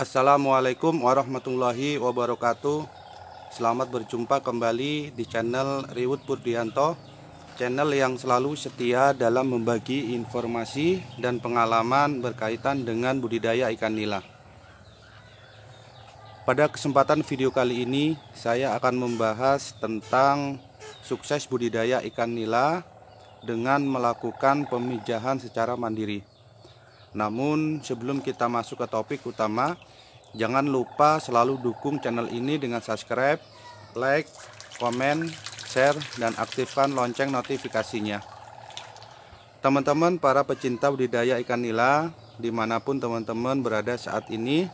Assalamualaikum warahmatullahi wabarakatuh. Selamat berjumpa kembali di channel Riwut Purdianto, channel yang selalu setia dalam membagi informasi dan pengalaman berkaitan dengan budidaya ikan nila. Pada kesempatan video kali ini saya akan membahas tentang sukses budidaya ikan nila dengan melakukan pemijahan secara mandiri. Namun sebelum kita masuk ke topik utama, jangan lupa selalu dukung channel ini dengan subscribe, like, komen, share, dan aktifkan lonceng notifikasinya. Teman-teman para pecinta budidaya ikan nila, dimanapun teman-teman berada saat ini,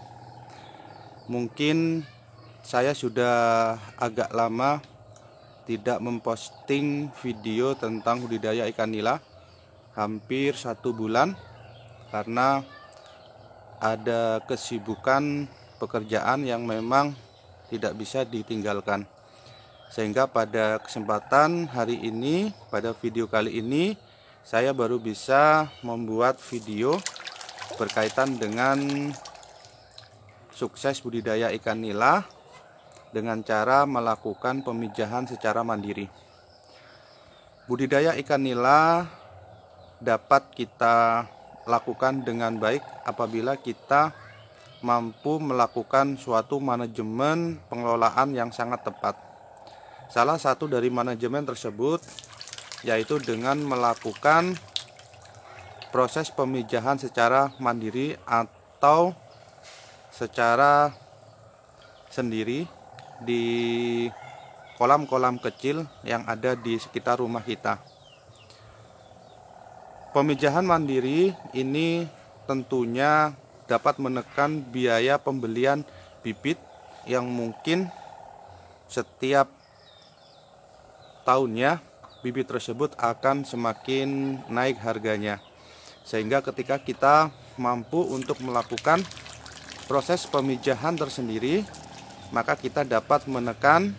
mungkin saya sudah agak lama tidak memposting video tentang budidaya ikan nila, hampir 1 bulan, karena ada kesibukan pekerjaan yang memang tidak bisa ditinggalkan. Sehingga pada kesempatan hari ini, pada video kali ini, saya baru bisa membuat video berkaitan dengan sukses budidaya ikan nila dengan cara melakukan pemijahan secara mandiri. Budidaya ikan nila dapat kita lakukan dengan baik apabila kita mampu melakukan suatu manajemen pengelolaan yang sangat tepat. Salah satu dari manajemen tersebut yaitu dengan melakukan proses pemijahan secara mandiri atau secara sendiri di kolam-kolam kecil yang ada di sekitar rumah kita. Pemijahan mandiri ini tentunya dapat menekan biaya pembelian bibit yang mungkin setiap tahunnya bibit tersebut akan semakin naik harganya. Sehingga ketika kita mampu untuk melakukan proses pemijahan tersendiri, maka kita dapat menekan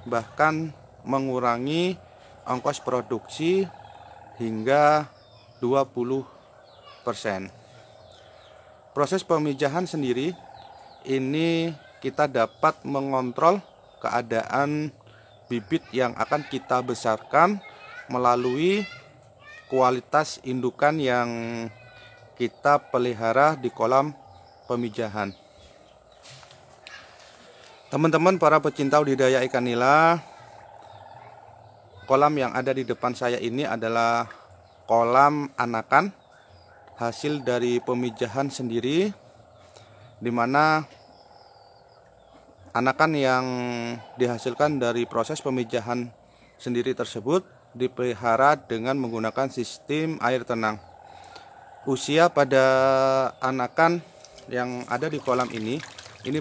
bahkan mengurangi ongkos produksi hingga 20%. Proses pemijahan sendiri ini kita dapat mengontrol keadaan bibit yang akan kita besarkan melalui kualitas indukan yang kita pelihara di kolam pemijahan. Teman-teman para pecinta budidaya ikan nila, kolam yang ada di depan saya ini adalah kolam anakan hasil dari pemijahan sendiri, di mana anakan yang dihasilkan dari proses pemijahan sendiri tersebut dipelihara dengan menggunakan sistem air tenang. Usia pada anakan yang ada di kolam ini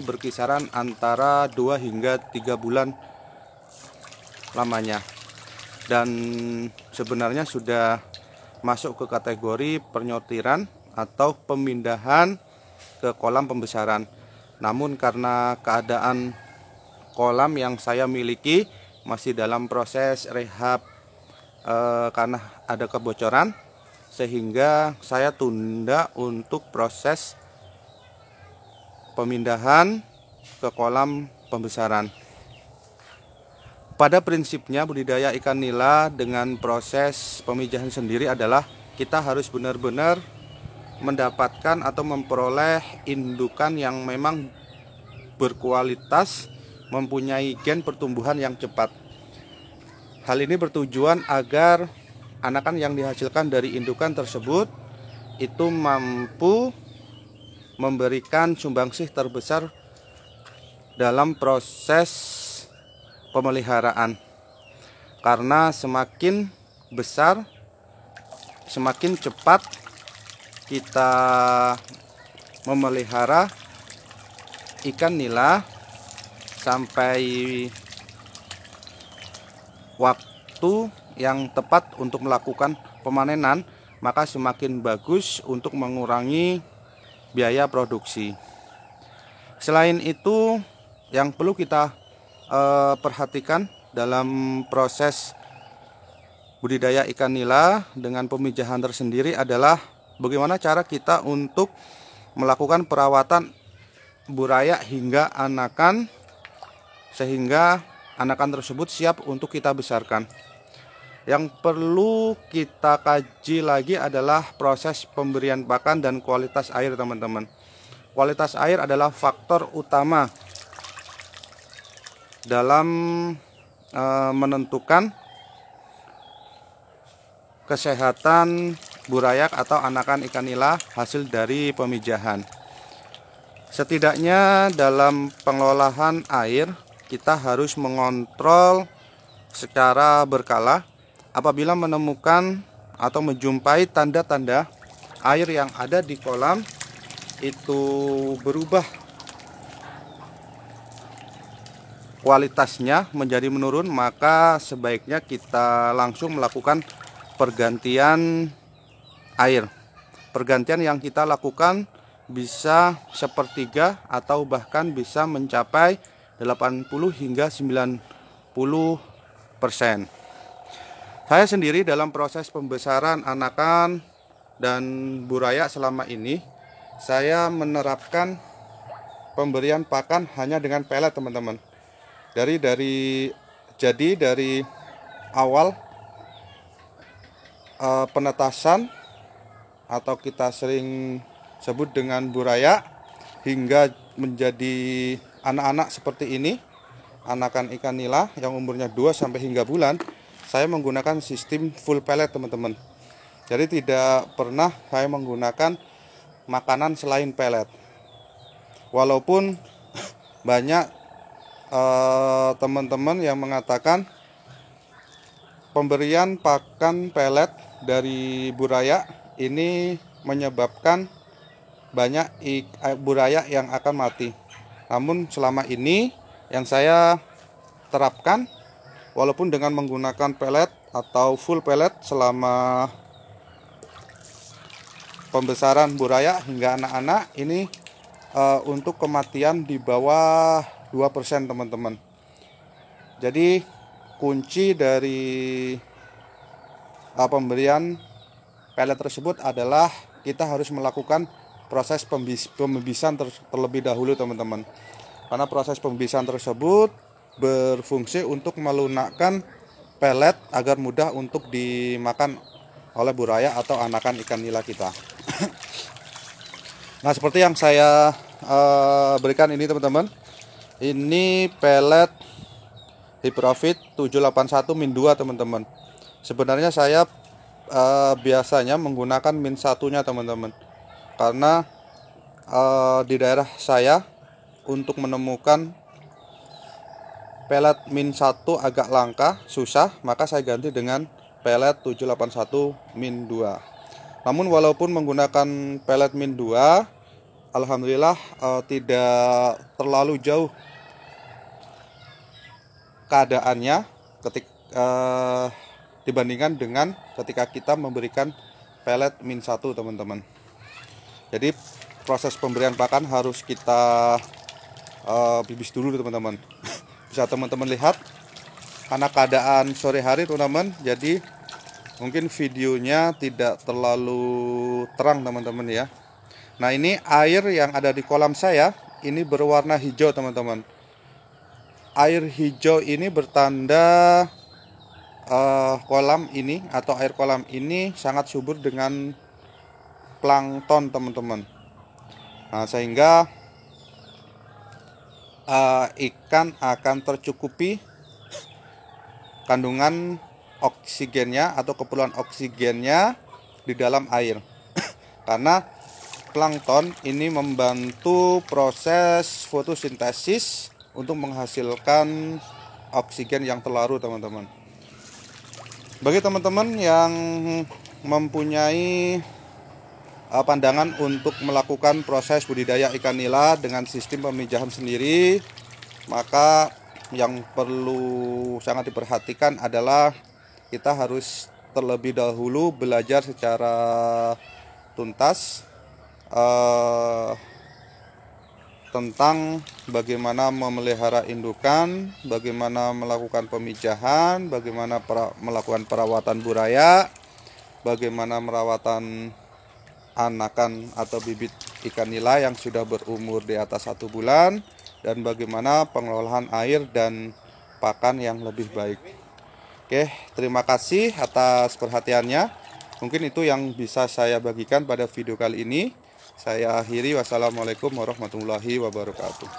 berkisaran antara 2 hingga 3 bulan lamanya, dan sebenarnya sudah masuk ke kategori penyortiran atau pemindahan ke kolam pembesaran. Namun karena keadaan kolam yang saya miliki masih dalam proses rehab karena ada kebocoran, sehingga saya tunda untuk proses pemindahan ke kolam pembesaran. Pada prinsipnya budidaya ikan nila dengan proses pemijahan sendiri adalah kita harus benar-benar mendapatkan atau memperoleh indukan yang memang berkualitas, mempunyai gen pertumbuhan yang cepat. Hal ini bertujuan agar anakan yang dihasilkan dari indukan tersebut itu mampu memberikan sumbangsih terbesar dalam proses pemeliharaan, karena semakin besar, semakin cepat kita memelihara ikan nila sampai waktu yang tepat untuk melakukan pemanenan, maka semakin bagus untuk mengurangi biaya produksi. Selain itu, yang perlu kita perhatikan dalam proses budidaya ikan nila dengan pemijahan tersendiri adalah bagaimana cara kita untuk melakukan perawatan buraya hingga anakan, sehingga anakan tersebut siap untuk kita besarkan. Yang perlu kita kaji lagi adalah proses pemberian pakan dan kualitas air, teman-teman. Kualitas air adalah faktor utama dalam menentukan kesehatan burayak atau anakan ikan nila hasil dari pemijahan. Setidaknya dalam pengelolaan air kita harus mengontrol secara berkala. Apabila menemukan atau menjumpai tanda-tanda air yang ada di kolam itu berubah kualitasnya menjadi menurun, maka sebaiknya kita langsung melakukan pergantian air. Pergantian yang kita lakukan bisa sepertiga atau bahkan bisa mencapai 80 hingga 90%. Saya sendiri dalam proses pembesaran anakan dan buraya selama ini, saya menerapkan pemberian pakan hanya dengan pelet, teman-teman. Dari awal penetasan atau kita sering sebut dengan buraya hingga menjadi anak-anak seperti ini, anakan ikan nila yang umurnya 2 sampai hingga bulan, saya menggunakan sistem full pellet, teman-teman. Jadi tidak pernah saya menggunakan makanan selain pellet. Walaupun banyak teman-teman yang mengatakan pemberian pakan pellet dari buraya ini menyebabkan banyak buraya yang akan mati. Namun selama ini yang saya terapkan, walaupun dengan menggunakan pellet atau full pellet selama pembesaran buraya hingga anak-anak ini, untuk kematian di bawah 2%, teman-teman. Jadi kunci dari pemberian pellet tersebut adalah kita harus melakukan proses pembibisan terlebih dahulu, teman-teman. Karena proses pembibisan tersebut berfungsi untuk melunakkan pelet agar mudah untuk dimakan oleh buraya atau anakan ikan nila kita. Nah, seperti yang saya berikan ini, teman-teman, ini pelet Hiprofit 781-2, teman-teman. Sebenarnya saya biasanya menggunakan min 1-nya, teman-teman, karena di daerah saya untuk menemukan pelet min 1 agak langka, susah, maka saya ganti dengan pelet 781-2. Namun walaupun menggunakan pelet min 2, alhamdulillah tidak terlalu jauh keadaannya dibandingkan dengan ketika kita memberikan pelet min 1, teman-teman. Jadi proses pemberian pakan harus kita bibis dulu, teman-teman. Bisa teman-teman lihat karena keadaan sore hari, teman-teman, jadi mungkin videonya tidak terlalu terang, teman-teman ya. Nah, ini air yang ada di kolam saya ini berwarna hijau, teman-teman. Air hijau ini bertanda kolam ini atau air kolam ini sangat subur dengan plankton, teman-teman. Nah, sehingga ikan akan tercukupi kandungan oksigennya atau keperluan oksigennya di dalam air. Karena plankton ini membantu proses fotosintesis untuk menghasilkan oksigen yang terlarut, teman-teman. Bagi teman-teman yang mempunyai pandangan untuk melakukan proses budidaya ikan nila dengan sistem pemijahan sendiri, maka yang perlu sangat diperhatikan adalah kita harus terlebih dahulu belajar secara tuntas tentang bagaimana memelihara indukan, bagaimana melakukan pemijahan, bagaimana melakukan perawatan buraya, bagaimana merawatan anakan atau bibit ikan nila yang sudah berumur di atas 1 bulan, dan bagaimana pengelolaan air dan pakan yang lebih baik. Oke, terima kasih atas perhatiannya. Mungkin itu yang bisa saya bagikan pada video kali ini. Saya akhiri, wassalamualaikum warahmatullahi wabarakatuh.